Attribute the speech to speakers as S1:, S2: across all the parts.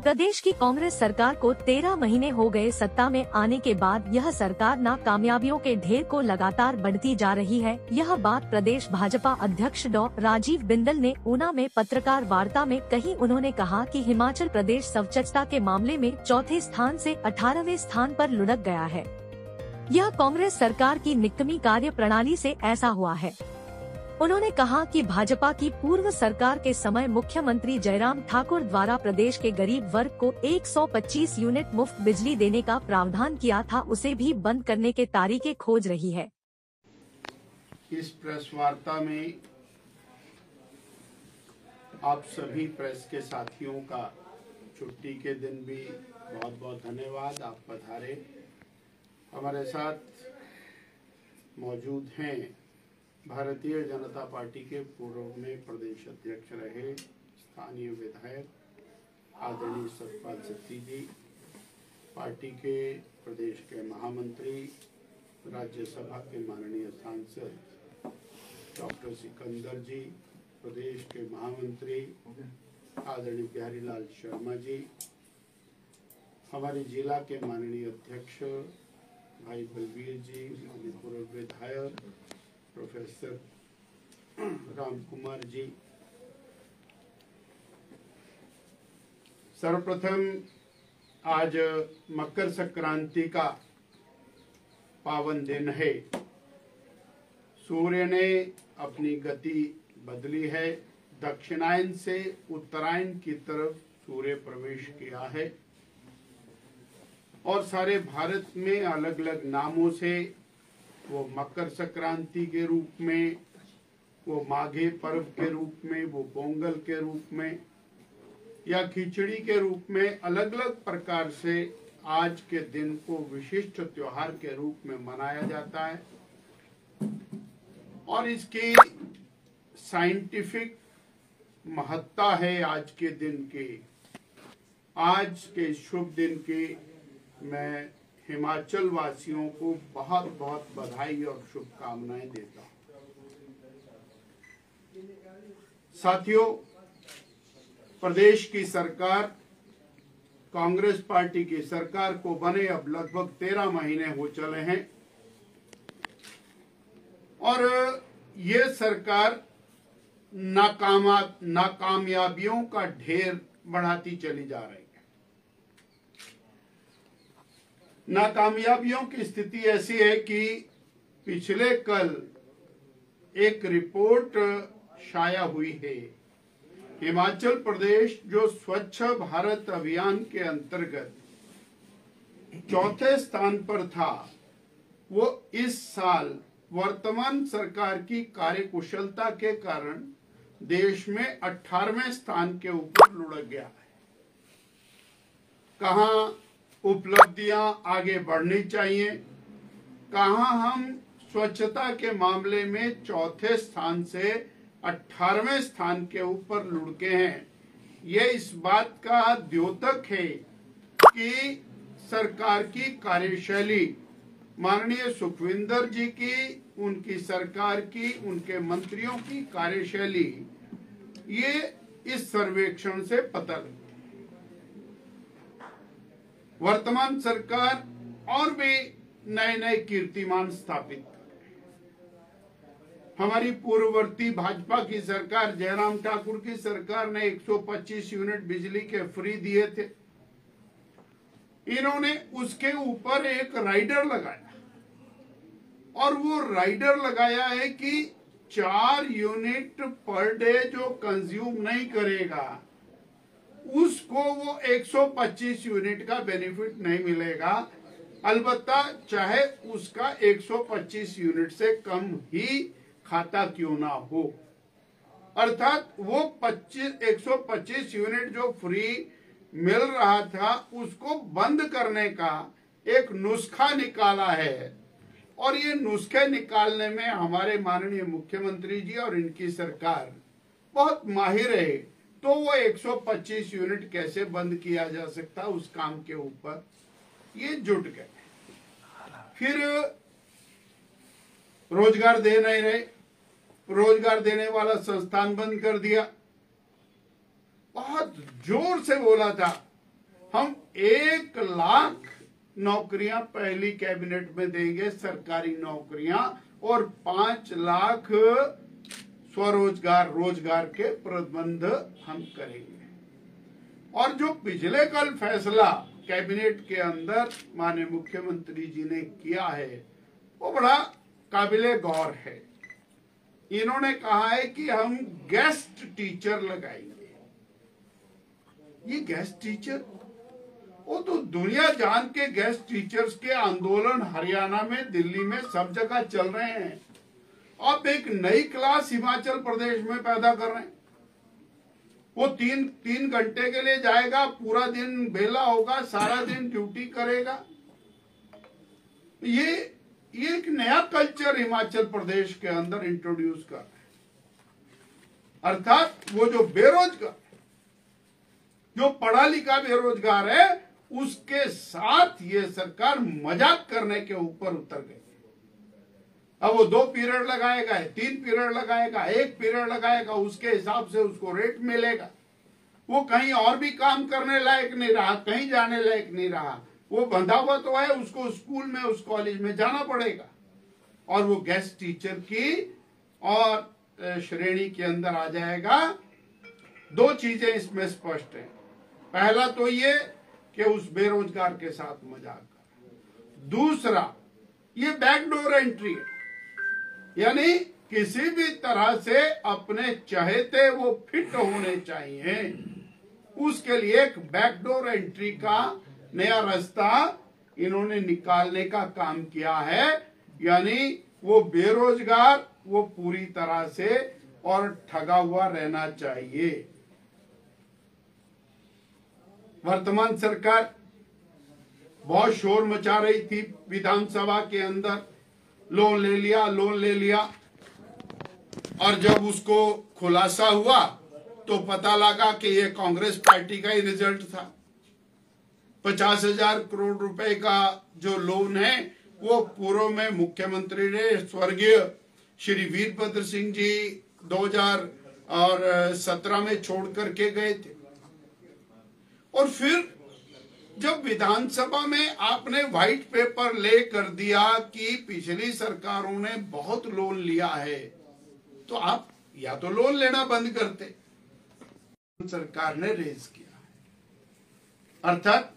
S1: प्रदेश की कांग्रेस सरकार को 13 महीने हो गए सत्ता में आने के बाद यह सरकार नाकामयाबियों के ढेर को लगातार बढ़ती जा रही है। यह बात प्रदेश भाजपा अध्यक्ष डॉ. राजीव बिंदल ने ऊना में पत्रकार वार्ता में कही। उन्होंने कहा कि हिमाचल प्रदेश स्वच्छता के मामले में चौथे स्थान से 18वें स्थान पर लुढ़क गया है। यह कांग्रेस सरकार की निकम्मी कार्य प्रणाली से ऐसा हुआ है। उन्होंने कहा कि भाजपा की पूर्व सरकार के समय मुख्यमंत्री जयराम ठाकुर द्वारा प्रदेश के गरीब वर्ग को 125 यूनिट मुफ्त बिजली देने का प्रावधान किया था, उसे भी बंद करने के तरीके खोज रही है।
S2: इस प्रेस वार्ता में आप सभी प्रेस के साथियों का छुट्टी के दिन भी बहुत बहुत धन्यवाद। आप पधारे। हमारे साथ मौजूद हैं भारतीय जनता पार्टी के पूर्व में प्रदेश अध्यक्ष रहे स्थानीय विधायक आदरणीय सतपाल सत्ती जी, पार्टी के प्रदेश के महामंत्री, राज्यसभा के माननीय सांसद डॉक्टर सिकंदर जी, प्रदेश के महामंत्री आदरणीय बिहारी लाल शर्मा जी, हमारे जिला के माननीय अध्यक्ष भाई बलबीर जी, माननीय पूर्व विधायक प्रोफेसर राम कुमार जी। सर्वप्रथम आज मकर संक्रांति का पावन दिन है। सूर्य ने अपनी गति बदली है। दक्षिणायन से उत्तरायण की तरफ सूर्य प्रवेश किया है और सारे भारत में अलग अलग नामों से वो मकर संक्रांति के रूप में, वो माघे पर्व के रूप में, वो पोंगल के रूप में या खिचड़ी के रूप में अलग अलग प्रकार से आज के दिन को विशिष्ट त्योहार के रूप में मनाया जाता है। और इसकी साइंटिफिक महत्ता है आज के दिन की। आज के शुभ दिन की मैं हिमाचल वासियों को बहुत बहुत बधाई और शुभकामनाएं देता हूं। साथियों, प्रदेश की सरकार, कांग्रेस पार्टी की सरकार को बने अब लगभग 13 महीने हो चले हैं और ये सरकार नाकामयाबियों का ढेर बढ़ाती चली जा रही है। नाकामयाबियों की स्थिति ऐसी है कि पिछले कल एक रिपोर्ट शाया हुई है। हिमाचल प्रदेश जो स्वच्छ भारत अभियान के अंतर्गत चौथे स्थान पर था, वो इस साल वर्तमान सरकार की कार्यकुशलता के कारण देश में 18वें स्थान के ऊपर लुढ़क गया है। कहां उपलब्धियां आगे बढ़नी चाहिए, कहां हम स्वच्छता के मामले में चौथे स्थान से 18वें स्थान के ऊपर लुढ़के हैं। ये इस बात का द्योतक है कि सरकार की कार्यशैली, माननीय सुखविंदर जी की, उनकी सरकार की, उनके मंत्रियों की कार्यशैली, ये इस सर्वेक्षण से पता लगता है। वर्तमान सरकार और भी नए नए कीर्तिमान स्थापित कर रही है। हमारी पूर्ववर्ती भाजपा की सरकार, जयराम ठाकुर की सरकार ने 125 यूनिट बिजली के फ्री दिए थे। इन्होंने उसके ऊपर एक राइडर लगाया और वो राइडर लगाया है कि 4 यूनिट पर डे जो कंज्यूम नहीं करेगा उसको वो 125 यूनिट का बेनिफिट नहीं मिलेगा, अलबत्ता चाहे उसका 125 यूनिट से कम ही खाता क्यों ना हो। अर्थात वो 125 यूनिट जो फ्री मिल रहा था उसको बंद करने का एक नुस्खा निकाला है और ये नुस्खे निकालने में हमारे माननीय मुख्यमंत्री जी और इनकी सरकार बहुत माहिर है। तो वो 125 यूनिट कैसे बंद किया जा सकता, उस काम के ऊपर ये जुट गए। फिर रोजगार दे नहीं रहे, रोजगार देने वाला संस्थान बंद कर दिया। बहुत जोर से बोला था हम 1 लाख नौकरियां पहली कैबिनेट में देंगे, सरकारी नौकरियां, और 5 लाख स्वरोजगार रोजगार के प्रबंध हम करेंगे। और जो पिछले कल फैसला कैबिनेट के अंदर माननीय मुख्यमंत्री जी ने किया है वो बड़ा काबिले गौर है। इन्होंने कहा है कि हम गेस्ट टीचर लगाएंगे। ये गेस्ट टीचर, वो तो दुनिया जान के गेस्ट टीचर्स के आंदोलन हरियाणा में, दिल्ली में, सब जगह चल रहे हैं। अब एक नई क्लास हिमाचल प्रदेश में पैदा कर रहे हैं। वो तीन घंटे के लिए जाएगा, पूरा दिन बेला होगा, सारा दिन ड्यूटी करेगा। ये एक नया कल्चर हिमाचल प्रदेश के अंदर इंट्रोड्यूस कर रहे हैं। अर्थात वो जो बेरोजगार, जो पढ़ा लिखा बेरोजगार है, उसके साथ ये सरकार मजाक करने के ऊपर उतर गई। अब वो 2 पीरियड लगाएगा, 3 पीरियड लगाएगा, 1 पीरियड लगाएगा, उसके हिसाब से उसको रेट मिलेगा। वो कहीं और भी काम करने लायक नहीं रहा, कहीं जाने लायक नहीं रहा, वो बंधा हुआ तो है, उसको स्कूल में, उस कॉलेज में जाना पड़ेगा। और वो गेस्ट टीचर की और श्रेणी के अंदर आ जाएगा। 2 चीजें इसमें स्पष्ट है। पहला तो ये कि उस बेरोजगार के साथ मजाक कर। दूसरा, ये बैकडोर एंट्री है, यानी किसी भी तरह से अपने चहेते वो फिट होने चाहिए, उसके लिए एक बैकडोर एंट्री का नया रास्ता इन्होंने निकालने का काम किया है। यानी वो बेरोजगार वो पूरी तरह से और ठगा हुआ रहना चाहिए। वर्तमान सरकार बहुत शोर मचा रही थी विधानसभा के अंदर, लोन ले लिया, लोन ले लिया, और जब उसको खुलासा हुआ तो पता लगा कि ये कांग्रेस पार्टी का ही रिजल्ट था। 50,000 करोड़ रुपए का जो लोन है वो पूर्व में मुख्यमंत्री ने स्वर्गीय श्री वीरभद्र सिंह जी 2017 में छोड़ करके गए थे। और फिर जब विधानसभा में आपने व्हाइट पेपर ले कर दिया कि पिछली सरकारों ने बहुत लोन लिया है, तो आप या तो लोन लेना बंद करते। सरकार ने रेज किया, अर्थात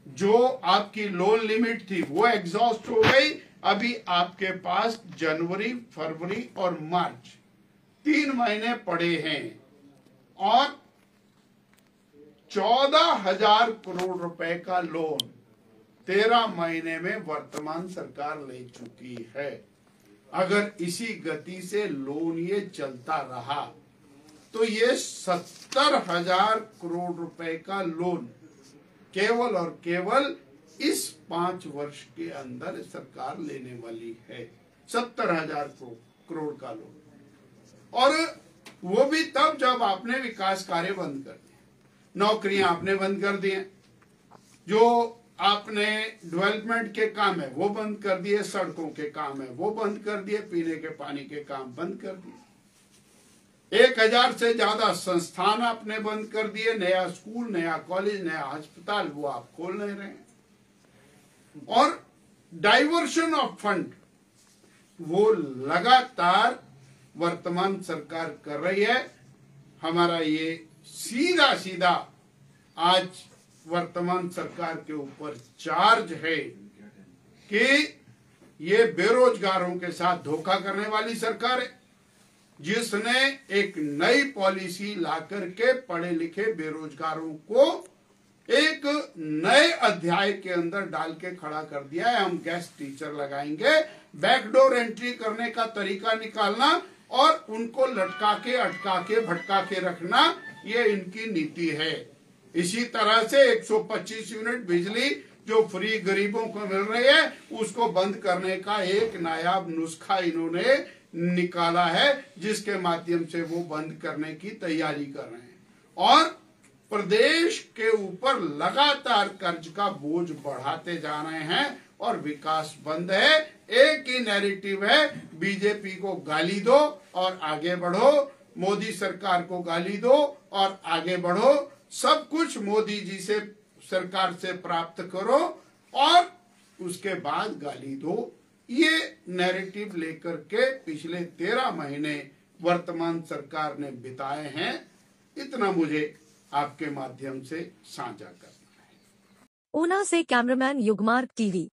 S2: जो आपकी लोन लिमिट थी वो एग्जॉस्ट हो गई। अभी आपके पास जनवरी, फरवरी और मार्च 3 महीने पड़े हैं और 14,000 करोड़ रुपए का लोन 13 महीने में वर्तमान सरकार ले चुकी है। अगर इसी गति से लोन ये चलता रहा तो ये 70,000 करोड़ रुपए का लोन केवल और केवल इस 5 वर्ष के अंदर सरकार लेने वाली है। 70,000 करोड़ का लोन, और वो भी तब जब आपने विकास कार्य बंद कर दिए, नौकरियां आपने बंद कर दिए, जो आपने डेवलपमेंट के काम है वो बंद कर दिए, सड़कों के काम है वो बंद कर दिए, पीने के पानी के काम बंद कर दिए, 1000 से ज्यादा संस्थान आपने बंद कर दिए, नया स्कूल, नया कॉलेज, नया अस्पताल वो आप खोल नहीं रहे हैं। और डाइवर्शन ऑफ फंड वो लगातार वर्तमान सरकार कर रही है। हमारा ये सीधा सीधा आज वर्तमान सरकार के ऊपर चार्ज है कि ये बेरोजगारों के साथ धोखा करने वाली सरकार है, जिसने एक नई पॉलिसी लाकर के पढ़े लिखे बेरोजगारों को एक नए अध्याय के अंदर डाल के खड़ा कर दिया है। हम गेस्ट टीचर लगाएंगे, बैकडोर एंट्री करने का तरीका निकालना और उनको लटका के, अटका के, भटका के रखना, ये इनकी नीति है। इसी तरह से 125 यूनिट बिजली जो फ्री गरीबों को मिल रही है उसको बंद करने का एक नायाब नुस्खा इन्होंने निकाला है, जिसके माध्यम से वो बंद करने की तैयारी कर रहे हैं। और प्रदेश के ऊपर लगातार कर्ज का बोझ बढ़ाते जा रहे हैं और विकास बंद है। एक ही नैरेटिव है, बीजेपी को गाली दो और आगे बढ़ो, मोदी सरकार को गाली दो और आगे बढ़ो, सब कुछ मोदी जी से सरकार से प्राप्त करो और उसके बाद गाली दो। ये नैरेटिव लेकर के पिछले 13 महीने वर्तमान सरकार ने बिताए हैं। इतना मुझे आपके माध्यम से साझा करना है।
S1: ऊना से कैमरामैन युगमार्ग टीवी।